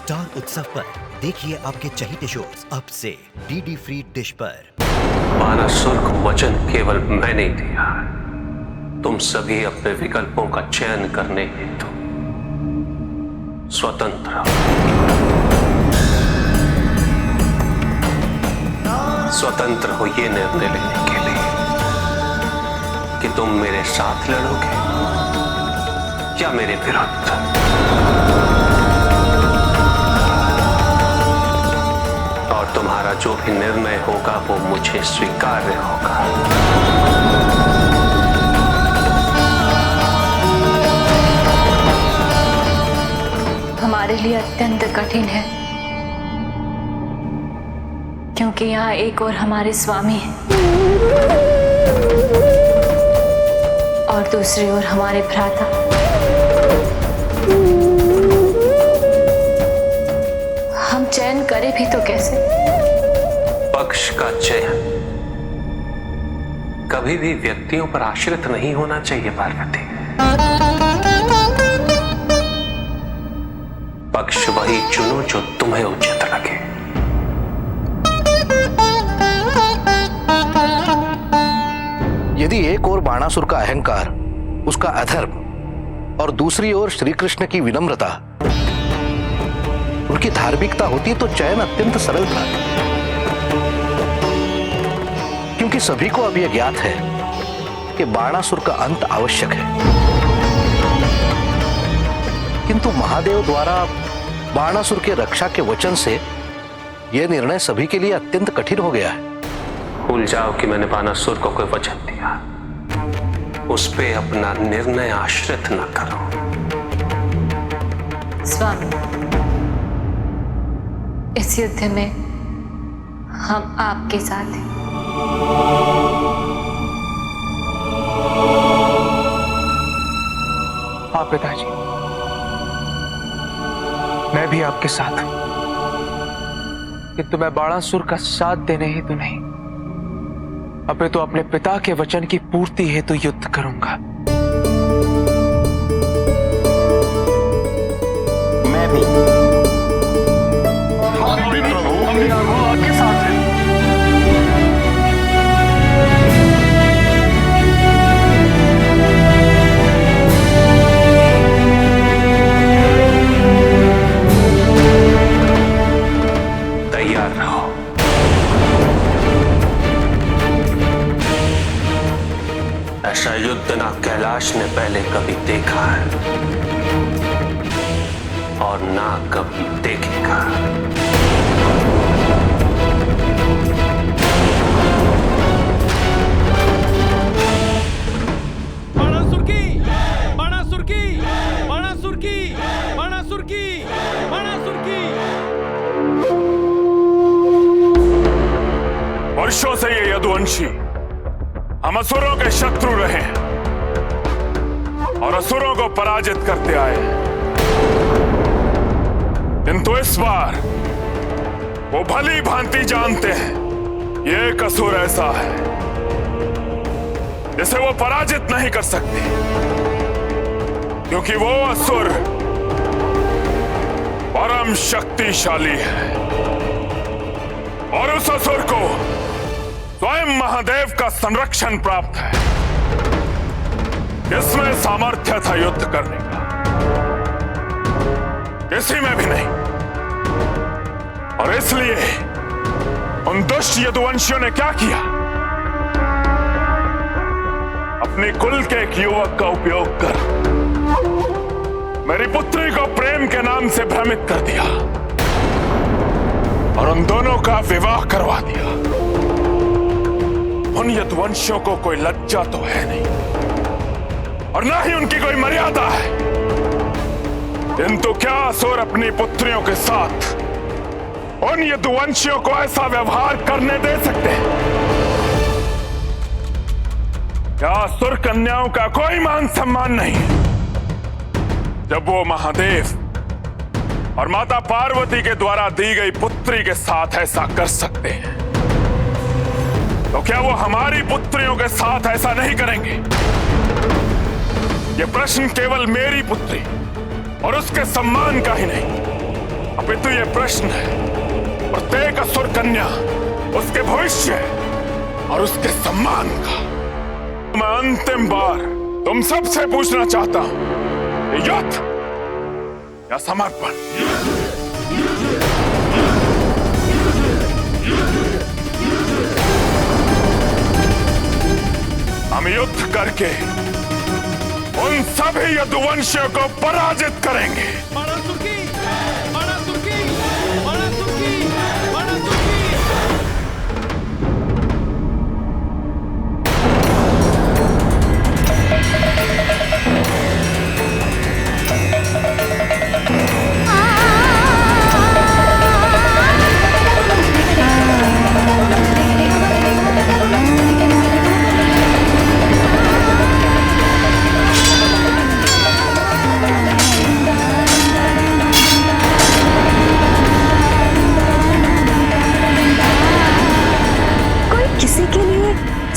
Star उत्सव पर देखिए आपके चहीते शोज अब से डीडी फ्री डिश पर। बाणासुर को वचन केवल मैंने ही दिया, तुम सभी अपने विकल्पों का चयन करने हेतु स्वतंत्र हो। स्वतंत्र हो ये निर्णय लेने के लिए कि तुम मेरे साथ लड़ोगे या मेरे विरुद्ध। और तुम्हारा जो भी निर्णय होगा वो मुझे स्वीकार्य होगा। हमारे लिए अत्यंत कठिन है, क्योंकि यहाँ एक और हमारे स्वामी हैं और दूसरी ओर हमारे भ्राता। हम चयन करें भी तो कैसे? पक्ष का चयन कभी भी व्यक्तियों पर आश्रित नहीं होना चाहिए पार्वती। पक्ष वही चुनो जो तुम्हें उचित लगे। यदि एक ओर बाणासुर का अहंकार, उसका अधर्म, और दूसरी ओर श्री कृष्ण की विनम्रता, उनकी धार्मिकता होती तो चयन अत्यंत सरल था। क्योंकि सभी को अब यह ज्ञात है कि बाणासुर का अंत आवश्यक है, किंतु महादेव द्वारा बाणासुर के रक्षा के वचन से यह निर्णय सभी के लिए अत्यंत कठिन हो गया है। भूल जाओ कि मैंने बाणासुर को कोई वचन दिया, उस पे अपना निर्णय आश्रित न करो। स्वामी, इस युद्ध में हम आपके साथ हैं। हाँ पिताजी, मैं भी आपके साथ हूं, किंतु मैं बाणासुर का साथ देने ही तो नहीं, अबे तो अपने पिता के वचन की पूर्ति हेतु युद्ध करूंगा। मैं भी आपके साथ हैं। तैयार रहो। ऐसा युद्ध ना कैलाश ने पहले कभी देखा है और ना कभी देखेगा। बाणासुर की, बाणासुर की, बाणासुर की, बाणासुर की, बाणासुर की। वर्षों से ये यदुवंशी हम असुरों के शत्रु रहे हैं और असुरों को पराजित करते आए हैं, किंतु इस बार वो भली भांति जानते हैं ये एक असुर ऐसा है जिसे वो पराजित नहीं कर सकते, क्योंकि वो असुर परम शक्तिशाली है और उस असुर को स्वयं महादेव का संरक्षण प्राप्त है, इसमें सामर्थ्य था युद्ध करने का, किसी में भी नहीं। और इसलिए उन दुष्ट यदुवंशियों ने क्या किया, अपने कुल के एक युवक का उपयोग कर मेरी पुत्री को प्रेम के नाम से भ्रमित कर दिया और उन दोनों का विवाह करवा दिया। उन यदुवंशियों को कोई लज्जा तो है नहीं और ना ही उनकी कोई मर्यादा है, किंतु क्या असुर अपनी पुत्रियों के साथ उन यदुवंशियों को ऐसा व्यवहार करने दे सकते हैं? क्या असुर कन्याओं का कोई मान सम्मान नहीं जब वो महादेव और माता पार्वती के द्वारा दी गई पुत्री के साथ ऐसा कर सकते हैं? तो क्या वो हमारी पुत्रियों के साथ ऐसा नहीं करेंगे? ये प्रश्न केवल मेरी पुत्री और उसके सम्मान का ही नहीं, अपितु ये प्रश्न है प्रत्येक असुर कन्या उसके भविष्य और उसके सम्मान का। मैं अंतिम बार तुम सबसे पूछना चाहता हूं, युद्ध या समर्पण? हम युद्ध करके उन सभी यदुवंशियों को पराजित करेंगे। बाणासुर की, बाणासुर की, बाणासुर की, बाणासुर की।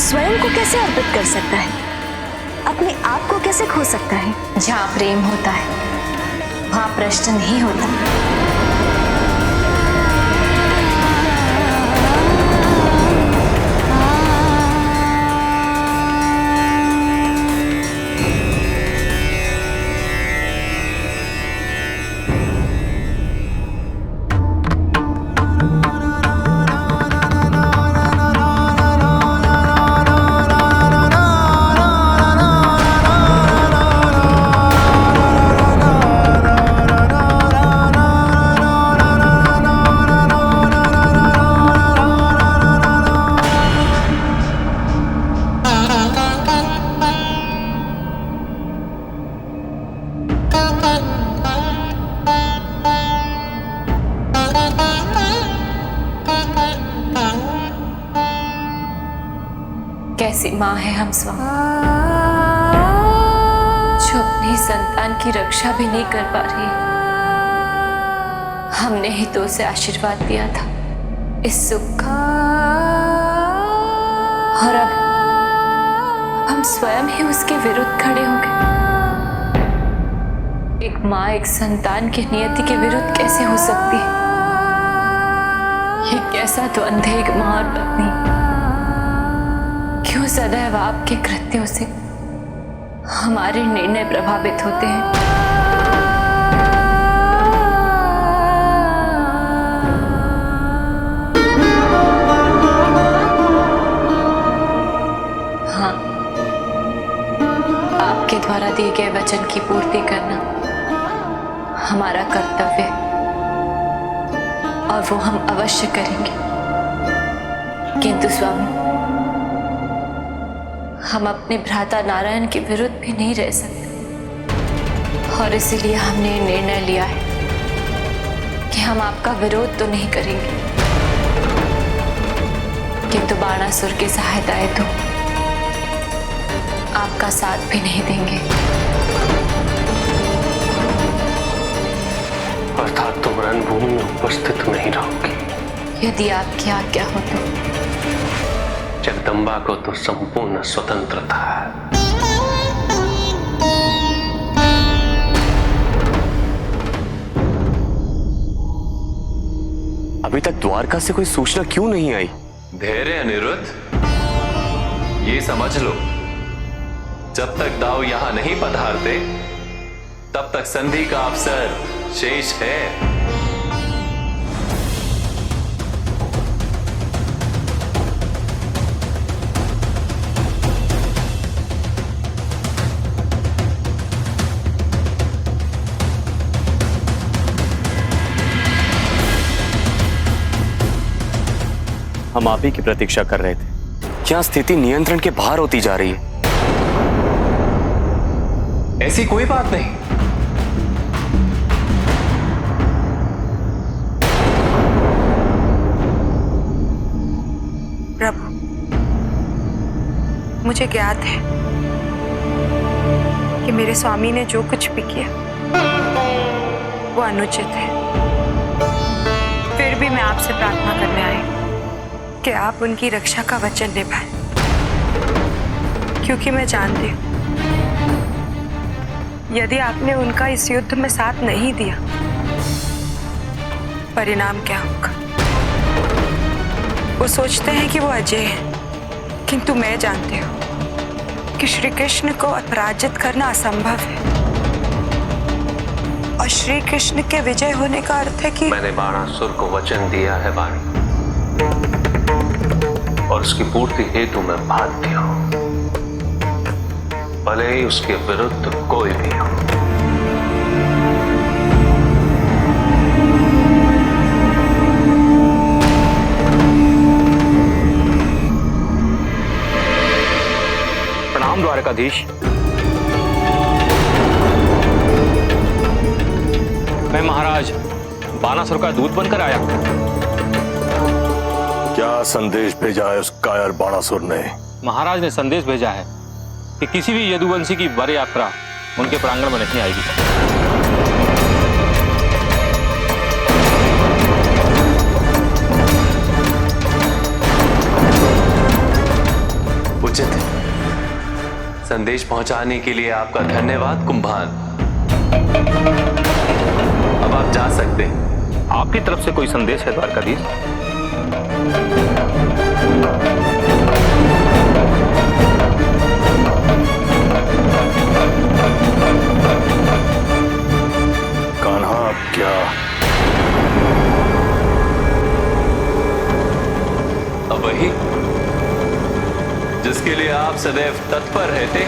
स्वयं को कैसे अर्पित कर सकता है? अपने आप को कैसे खो सकता है? जहाँ प्रेम होता है वहाँ प्रश्न नहीं होता। कैसी माँ है हम स्वामी, जो अपनी संतान की रक्षा भी नहीं कर पा रही है। हमने ही तो उसे आशीर्वाद दिया था इस सुख का, और अब हम स्वयं ही उसके विरुद्ध खड़े हो गए। एक माँ एक संतान की नियति के विरुद्ध कैसे हो सकती है? ये कैसा द्वंद्व है एक माँ और पत्नी? क्यों सदैव आपके कृत्यों से हमारे निर्णय प्रभावित होते हैं? हाँ, आपके द्वारा दिए गए वचन की पूर्ति करना हमारा कर्तव्य है और वो हम अवश्य करेंगे। किंतु स्वामी, हम अपने भ्राता नारायण के विरुद्ध भी नहीं रह सकते, और इसीलिए हमने निर्णय लिया है कि हम आपका विरोध तो नहीं करेंगे, किंतु बाणासुर की सहायता हेतु आपका साथ भी नहीं देंगे। अर्थात तुम रणभूमि में उपस्थित नहीं रहोगी? यदि आपकी आज्ञा हो तो। जगदम्बा को तो संपूर्ण स्वतंत्रता है। अभी तक द्वारका से कोई सूचना क्यों नहीं आई? धैर्य अनिरुद्ध, ये समझ लो, जब तक दाव यहां नहीं पधारते तब तक संधि का अवसर शेष है। हम आप ही की प्रतीक्षा कर रहे थे। क्या स्थिति नियंत्रण के बाहर होती जा रही है? ऐसी कोई बात नहीं। प्रभु, मुझे ज्ञात है कि मेरे स्वामी ने जो कुछ भी किया वो अनुचित है। फिर भी मैं आपसे प्रार्थना करने आई कि आप उनकी रक्षा का वचन निभाएं, क्योंकि मैं जानती हूँ यदि आपने उनका इस युद्ध में साथ नहीं दिया परिणाम क्या होगा। वो सोचते हैं कि वो अजय है, किंतु मैं जानती हूँ कि श्री कृष्ण को पराजित करना असंभव है। और श्री कृष्ण के विजय होने का अर्थ है कि मैंने बाणासुर को वचन दिया है वाणी, और उसकी पूर्ति हेतु मैं बाध्य हूं, भले ही उसके विरुद्ध कोई भी हो। प्रणाम द्वारकाधीश। मैं महाराज बाणासुर का दूत बनकर आया। क्या संदेश भेजा है उस कायर बाणासुर ने? महाराज ने संदेश भेजा है कि किसी भी यदुवंशी की वर यात्रा उनके प्रांगण में नहीं आएगी। उचित है। संदेश पहुंचाने के लिए आपका धन्यवाद कुंभार। अब आप जा सकते हैं। आपकी तरफ से कोई संदेश है द्वारकाधीश? कान्हा, अब क्या? अब वही जिसके लिए आप सदैव तत्पर रहते।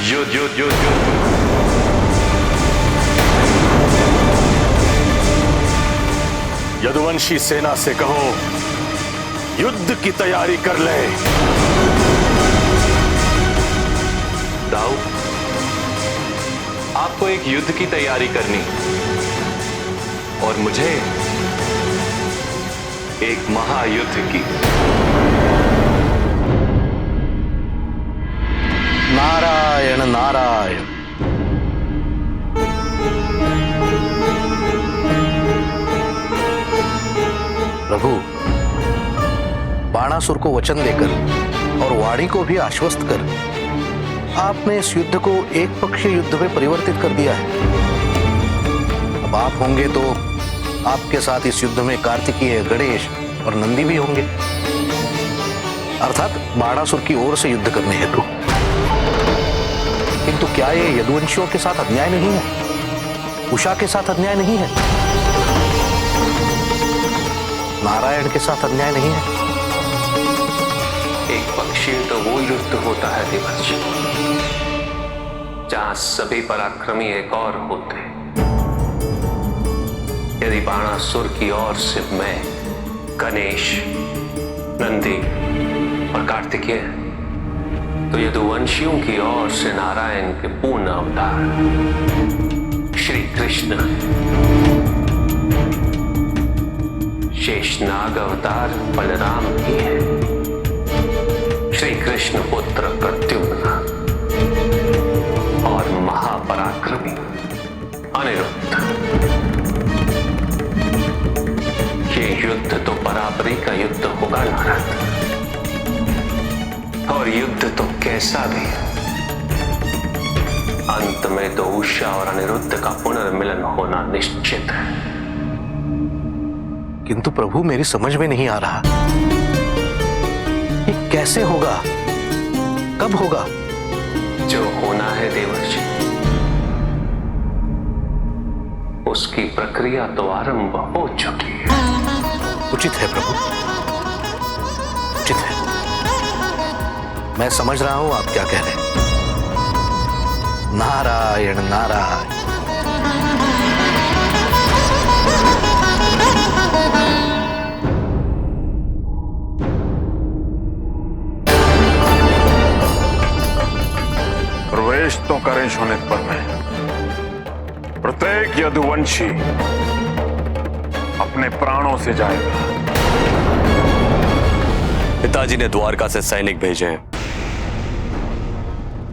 युद्ध युद्ध युद्ध युद्ध। यदुवंशी सेना से कहो युद्ध की तैयारी कर ले। दाऊ, आपको एक युद्ध की तैयारी करनी और मुझे एक महायुद्ध की। नारायण नारायण। प्रभु, बाणासुर को वचन देकर और वाणी को भी आश्वस्त कर आपने इस युद्ध को एक पक्षीय युद्ध में परिवर्तित कर दिया है। अब आप होंगे तो आपके साथ इस युद्ध में कार्तिकेय, गणेश और नंदी भी होंगे, अर्थात बाणासुर की ओर से युद्ध करने हेतु। किंतु क्या ये यदुवंशियों के साथ अन्याय नहीं है? उषा के साथ अन्याय नहीं है? नारायण के साथ अन्याय नहीं है? एक पक्षीय तो वो युद्ध होता है देवर्षि, जहां सभी पराक्रमी एक और होते। यदि बाणासुर की ओर से मैं, गणेश, नंदी और कार्तिकेय, तो यदुवंशियों की ओर से नारायण के पूर्ण अवतार श्री कृष्ण, शेषनाग अवतार बलराम ही है, श्री कृष्ण पुत्र प्रद्युम्न और महापराक्रमी अनिरुद्ध। ये युद्ध तो बराबरी का युद्ध होगा नारद, और युद्ध तो कैसा भी, अंत में तो उषा और अनिरुद्ध का पुनर्मिलन होना निश्चित है। किंतु प्रभु, मेरी समझ में नहीं आ रहा, ये कैसे होगा, कब होगा? जो होना है देवर्षि, उसकी प्रक्रिया तो आरंभ हो चुकी है। उचित है प्रभु, उचित है। मैं समझ रहा हूं आप क्या कह रहे हैं। नारायण नारायण। प्रवेश तो करें शोनित पर में। प्रत्येक यदुवंशी अपने प्राणों से जाएगा। पिताजी ने द्वारका से सैनिक भेजे हैं,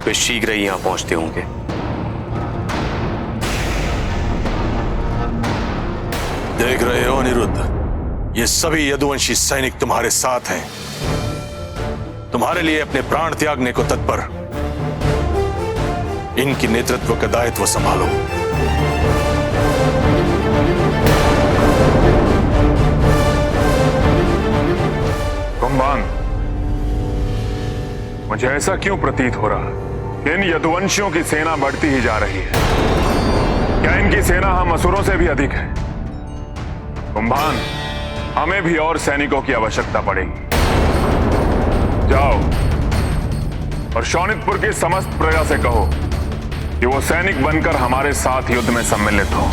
वे शीघ्र ही यहां पहुंचते होंगे। देख रहे हो अनिरुद्ध, ये सभी यदुवंशी सैनिक तुम्हारे साथ हैं, तुम्हारे लिए अपने प्राण त्यागने को तत्पर। इनकी नेतृत्व का दायित्व संभालो। कुंभान, मुझे ऐसा क्यों प्रतीत हो रहा कि इन यदुवंशियों की सेना बढ़ती ही जा रही है? क्या इनकी सेना हम असुरों से भी अधिक है? कुंभान, हमें भी और सैनिकों की आवश्यकता पड़ेगी। जाओ और शौनितपुर की समस्त प्रजा से कहो कि वो सैनिक बनकर हमारे साथ युद्ध में सम्मिलित हो।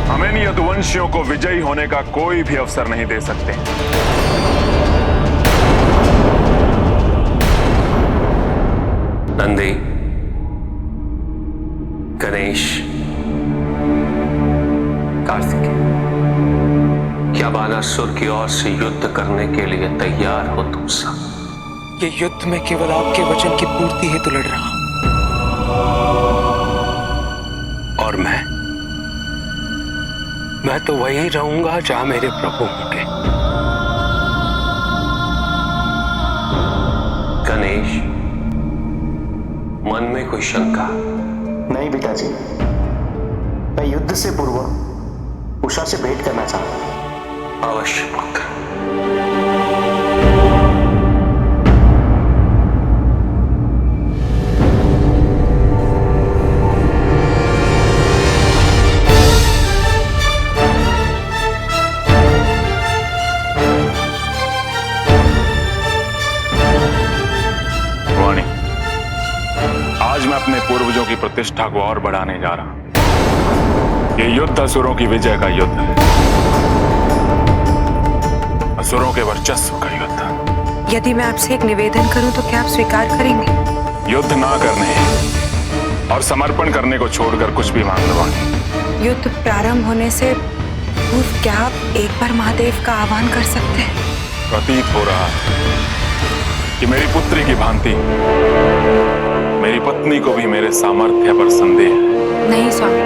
हम इन यदुवंशियों को विजयी होने का कोई भी अवसर नहीं दे सकते। नंदी, गणेश, कार्तिकेय, क्या बानासुर की ओर से युद्ध करने के लिए तैयार हो तुम सब? ये युद्ध में केवल आपके वचन की पूर्ति हेतु लड़ रहा हूं। और मैं तो वहीं रहूंगा जहां मेरे प्रभु होंगे। गणेश, मन में कोई शंका? नहीं पिताजी, मैं युद्ध से पूर्व उषा से भेंट करना चाहता हूं। अवश्य पुत्र। आज मैं अपने पूर्वजों की प्रतिष्ठा को और बढ़ाने जा रहा हूं। ये युद्ध असुरों की विजय का युद्ध है, असुरों के वर्चस्व का युद्ध। यदि मैं आपसे एक निवेदन करूं तो क्या आप स्वीकार करेंगे? युद्ध ना करने और समर्पण करने को छोड़कर कुछ भी मांग लो। युद्ध प्रारंभ होने से पूर्व क्या आप एक बार महादेव का आह्वान कर सकते हैं? प्रतीत हो रहा कि मेरी पुत्री की भांति मेरी पत्नी को भी मेरे सामर्थ्य पर संदेह है। नहीं स्वामी,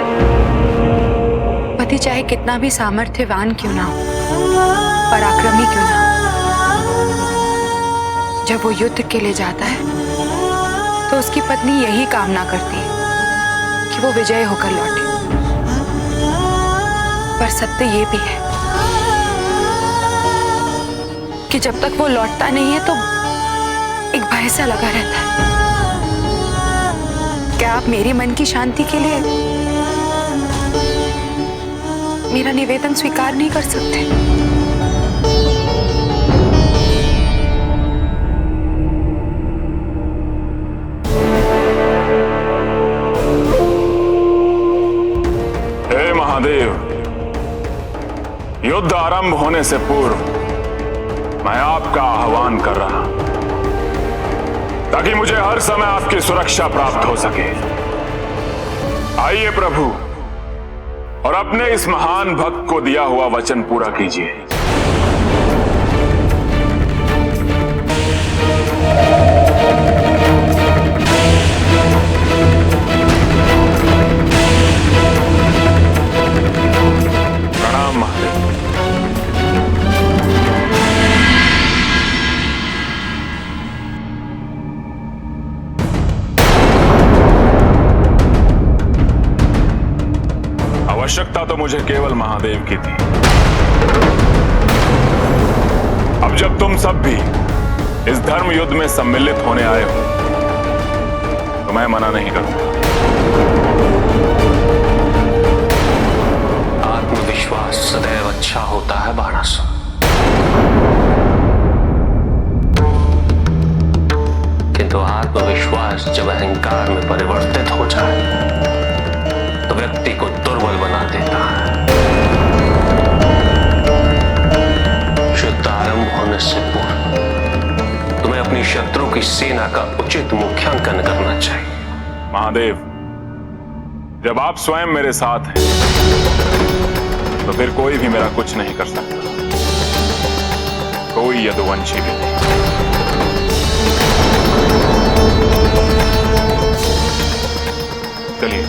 पति चाहे कितना भी सामर्थ्यवान क्यों ना हो, पराक्रमी क्यों ना हो, जब वो युद्ध के लिए जाता है तो उसकी पत्नी यही कामना करती है कि वो विजय होकर लौटे। पर सत्य ये भी है कि जब तक वो लौटता नहीं है तो एक भय सा लगा रहता है। क्या आप मेरी मन की शांति के लिए मेरा निवेदन स्वीकार नहीं कर सकते? हे महादेव, युद्ध आरंभ होने से पूर्व मैं आपका आह्वान कर रहा हूं ताकि मुझे हर समय आपकी सुरक्षा प्राप्त हो सके। आइए प्रभु, और अपने इस महान भक्त को दिया हुआ वचन पूरा कीजिए। प्रणाम महादेव। आवश्यकता तो मुझे केवल महादेव की थी। अब जब तुम सब भी इस धर्म युद्ध में सम्मिलित होने आए हो तो मैं मना नहीं करूंगा। आत्मविश्वास सदैव अच्छा होता है बाणासुर। किंतु आत्मविश्वास जब अहंकार में परिवर्तित हो जाए तो व्यक्ति को दुर्बल बना देता है। युद्ध आरंभ होने से पूर्व तुम्हें अपनी शत्रु की सेना का उचित मुख्यांकन करना चाहिए। महादेव, जब आप स्वयं मेरे साथ हैं तो फिर कोई भी मेरा कुछ नहीं कर सकता, कोई यदुवंशी भी नहीं। चलिए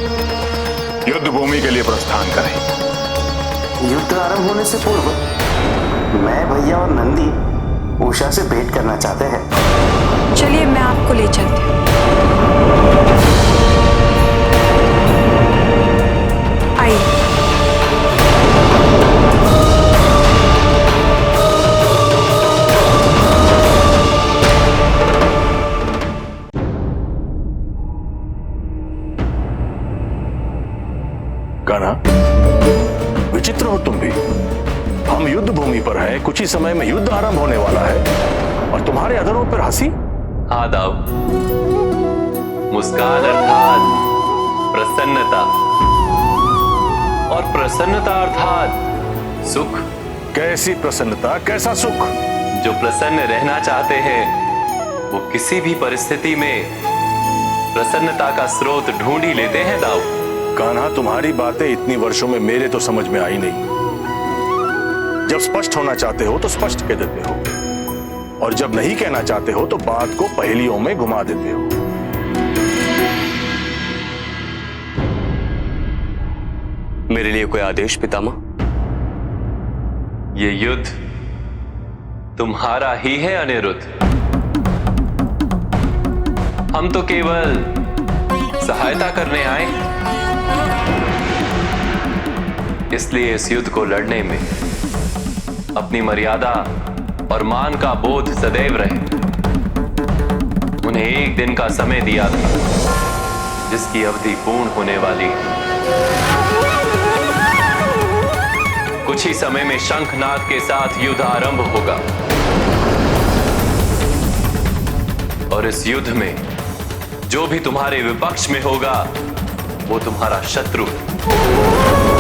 युद्ध भूमि के लिए प्रस्थान करें। युद्ध आरंभ होने से पूर्व मैं, भैया और नंदी उषा से भेंट करना चाहते हैं। चलिए मैं आपको ले चलती हूँ। कान्हा, विचित्र हो तुम भी। हम युद्ध भूमि पर हैं, कुछ ही समय में युद्ध आरंभ होने वाला है और तुम्हारे अधरों पर हंसी। हाँ दाऊ, मुस्कान अर्थात प्रसन्नता, और प्रसन्नता अर्थात सुख। कैसी प्रसन्नता, कैसा सुख? जो प्रसन्न रहना चाहते हैं वो किसी भी परिस्थिति में प्रसन्नता का स्रोत ढूंढ ही लेते हैं दाऊ। कान्हा, तुम्हारी बातें इतनी वर्षों में मेरे तो समझ में आई नहीं। जब स्पष्ट होना चाहते हो तो स्पष्ट कह देते हो, और जब नहीं कहना चाहते हो तो बात को पहेलियों में घुमा देते हो। मेरे लिए कोई आदेश पितामह? ये युद्ध तुम्हारा ही है अनिरुद्ध। हम तो केवल सहायता करने आए, इसलिए इस युद्ध को लड़ने में अपनी मर्यादा और मान का बोध सदैव रहे। उन्हें एक दिन का समय दिया था जिसकी अवधि पूर्ण होने वाली है। कुछ ही समय में शंखनाद के साथ युद्ध आरंभ होगा, और इस युद्ध में जो भी तुम्हारे विपक्ष में होगा वो तुम्हारा शत्रु है।